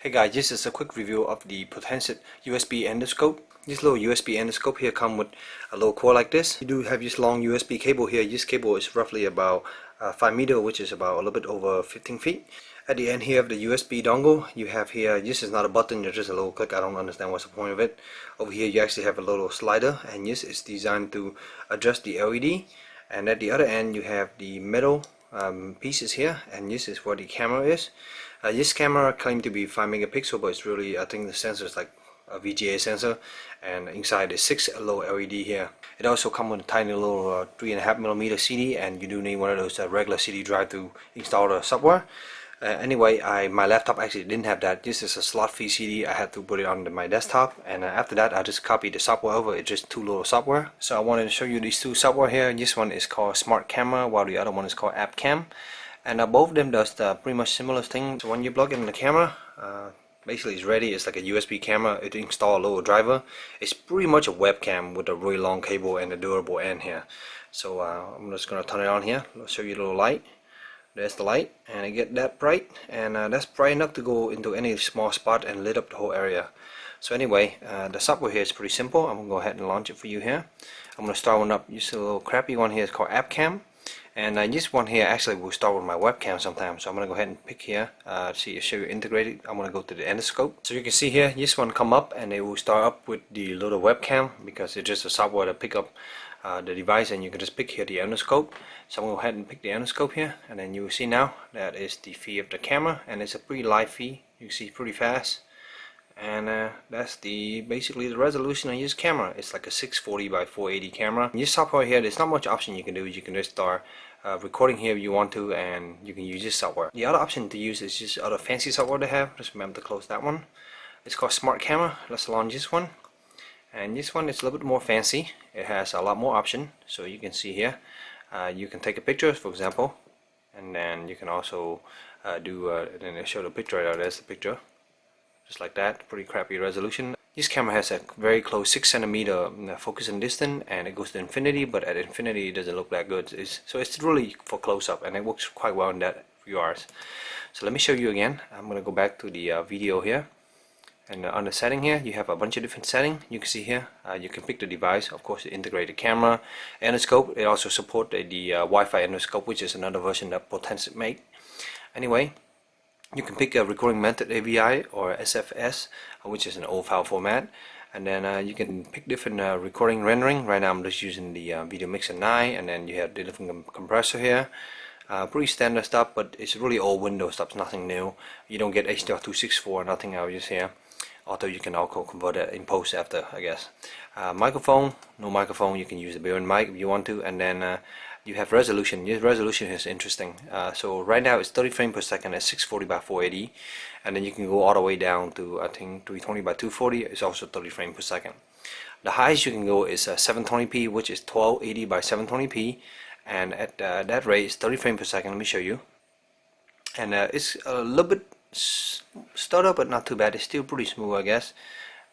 Hey guys, this is a quick review of the Potensic USB endoscope. This little USB endoscope here comes with a little cord like this. You do have this long USB cable here. This cable is roughly about 5 meters, which is about a little bit over 15 feet. At the end here of the USB dongle, you have here, this is not a button, it's just a little click. I don't understand what's the point of it. Over here you actually have a little slider, and this is designed to adjust the LED. And at the other end you have the metal pieces here, and this is where the camera is. This camera claimed to be 5 megapixel, but it's really, I think the sensor is like a VGA sensor, and inside is 6 low LED here. It also comes with a tiny little 3.5mm CD, and you do need one of those regular CD drive to install the software. Anyway, my laptop actually didn't have that. This is a slot-free CD. I had to put it on my desktop, and after that I just copied the software over. It's just two little software. So I wanted to show you these two software here. This one is called Smart Camera, while the other one is called App Cam. And both of them does pretty much similar thing. So when you plug in the camera, basically it's ready. It's like a USB camera. It installs a little driver. It's pretty much a webcam with a really long cable and a durable end here. So I'm just gonna turn it on here. I'll show you a little light. There's the light, and I get that bright, and that's bright enough to go into any small spot and lit up the whole area. So anyway, the software here is pretty simple. I'm gonna go ahead and launch it for you here. I'm gonna start one up. Just a little crappy one here. It's called App Cam. And this one here actually will start with my webcam sometimes. So I'm gonna go ahead and pick here, show you integrated. I'm gonna go to the endoscope. So you can see here, this one come up and it will start up with the little webcam, because it's just a software to pick up the device, and you can just pick here the endoscope. So I'm gonna go ahead and pick the endoscope here, and then you will see now that is the feed of the camera, and it's a pretty live feed. You can see pretty fast. And that's basically the resolution of this camera. It's like a 640 by 480 camera. This software here, there's not much option you can do. You can just start recording here if you want to, and you can use this software. The other option to use is just other fancy software they have. Just remember to close that one. It's called Smart Camera. Let's launch this one. And this one is a little bit more fancy. It has a lot more option. So you can see here, you can take a picture, for example, and then you can also then they show the picture right there. There's the picture. Just like that, pretty crappy resolution. This camera has a very close 6 centimeter focus and distance, and it goes to infinity, but at infinity it doesn't look that good. So it's really for close-up, and it works quite well in that regards. So let me show you again. I'm going to go back to the video here, and on the setting here you have a bunch of different settings. You can see here you can pick the device, of course the integrated camera, endoscope. It also supports the Wi-Fi endoscope, which is another version that Potensic make. Anyway, you can pick a recording method, AVI or SFS, which is an old file format, and then you can pick different recording rendering. Right now I'm just using the Video Mixer 9, and then you have the different compressor here. Pretty standard stuff, but it's really old Windows stuff, nothing new. You don't get HDR264, nothing else just here. Although you can also convert it in post after, I guess. Microphone, no microphone, you can use the built-in mic if you want to, and then you have resolution. This resolution is interesting. So right now it's 30 frames per second at 640 by 480, and then you can go all the way down to I think 320 by 240. It's also 30 frames per second. The highest you can go is 720p, which is 1280 by 720p, and at that rate is 30 frames per second. Let me show you. And it's a little bit stutter, but not too bad. It's still pretty smooth, I guess.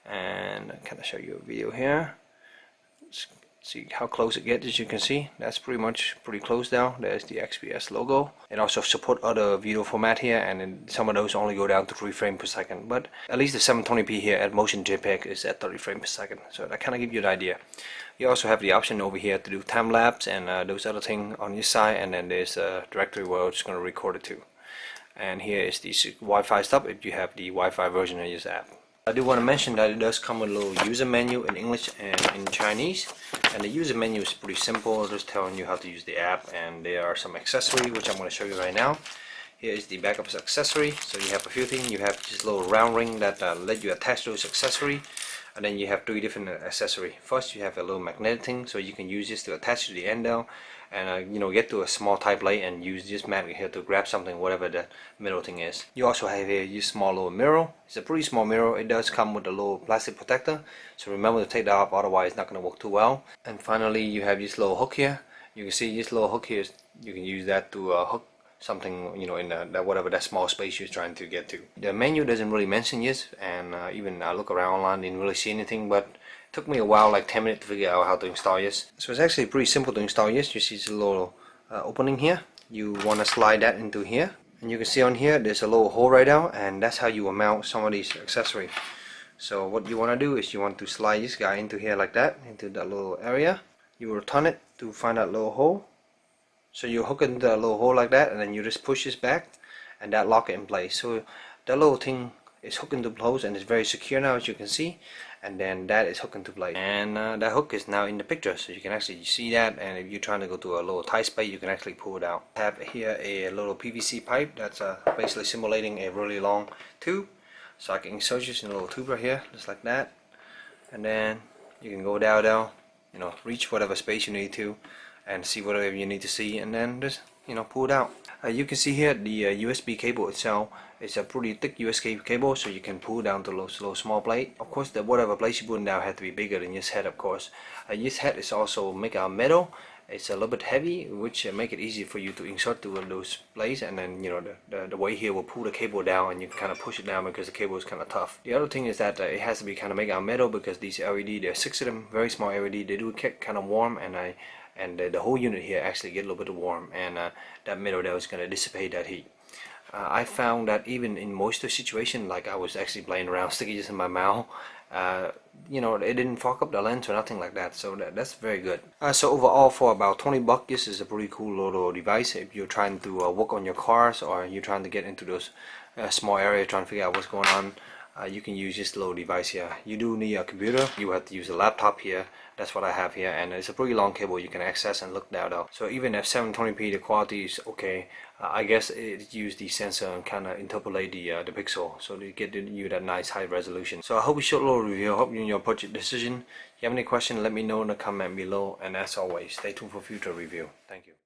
And can I show you a video here? Let's see how close it gets. As you can see, that's pretty close now. There's the XPS logo. It also supports other video format here, and then some of those only go down to 3 frames per second. But at least the 720p here at Motion JPEG is at 30 frames per second. So that kind of gives you an idea. You also have the option over here to do time lapse and those other things on your side, and then there's a directory where it's going to record it to. And here is the Wi-Fi stuff if you have the Wi-Fi version of this app. I do want to mention that it does come with a little user menu in English and in Chinese, and the user menu is pretty simple, just telling you how to use the app, and there are some accessories which I'm going to show you right now. Here is the backup accessory. So you have a few things. You have this little round ring that let you attach those accessories, and then you have 3 different accessories. First you have a little magnetic thing, so you can use this to attach to the end down, and get to a small type light and use this magnet here to grab something, whatever the middle thing is. You also have here this small little mirror. It's a pretty small mirror. It does come with a little plastic protector, so remember to take that off, otherwise it's not going to work too well. And finally you have this little hook here. You can see this little hook here, you can use that to hook something, in that whatever that small space you're trying to get to. The menu doesn't really mention this, and even I look around online, didn't really see anything, but it took me a while, like 10 minutes to figure out how to install this. So it's actually pretty simple to install this. You see this little opening here. You want to slide that into here, And you can see on here there's a little hole right now, and that's how you will mount some of these accessories. So what you want to do is you want to slide this guy into here like that, into that little area. You will turn it to find that little hole. So you hook it into that little hole like that, and then you just push this back and that lock it in place. So that little thing is hooked into place and it's very secure now, as you can see, and then that is hooked into place, and that hook is now in the picture, so you can actually see that. And if you're trying to go to a little tight space, you can actually pull it out. I have here a little PVC pipe that's basically simulating a really long tube, so I can insert this in a little tube right here, just like that, and then you can go down, you know, reach whatever space you need to and see whatever you need to see, and then just, you know, pull it out. You can see here the USB cable itself is a pretty thick USB cable, so you can pull down to those little small plate. Of course, the whatever place you put it down has to be bigger than this head, of course. This head is also made out of metal. It's a little bit heavy, which make it easy for you to insert to those plates, and then, you know, the weight here will pull the cable down, and you can kind of push it down because the cable is kind of tough. The other thing is that it has to be kind of made out of metal, because these LED, there are 6 of them, very small LED, they do get kind of warm, and the whole unit here actually get a little bit warm, and that metal there is going to dissipate that heat. I found that even in moisture situation, like I was actually playing around sticking this in my mouth, you know, it didn't fuck up the lens or nothing like that, so that's very good. So overall, for about 20 bucks, this is a pretty cool little device if you're trying to work on your cars, or you're trying to get into those small areas trying to figure out what's going on. You can use this little device here. You do need a computer, you have to use a laptop here. That's what I have here, and it's a pretty long cable you can access and look down though. So even at 720p the quality is okay. I guess it used the sensor and kind of interpolate the pixel, so to get you that nice high resolution. So I hope you showed a little review. I hope you in your purchase decision. If you have any questions, let me know in the comment below, and as always, stay tuned for future review. Thank you.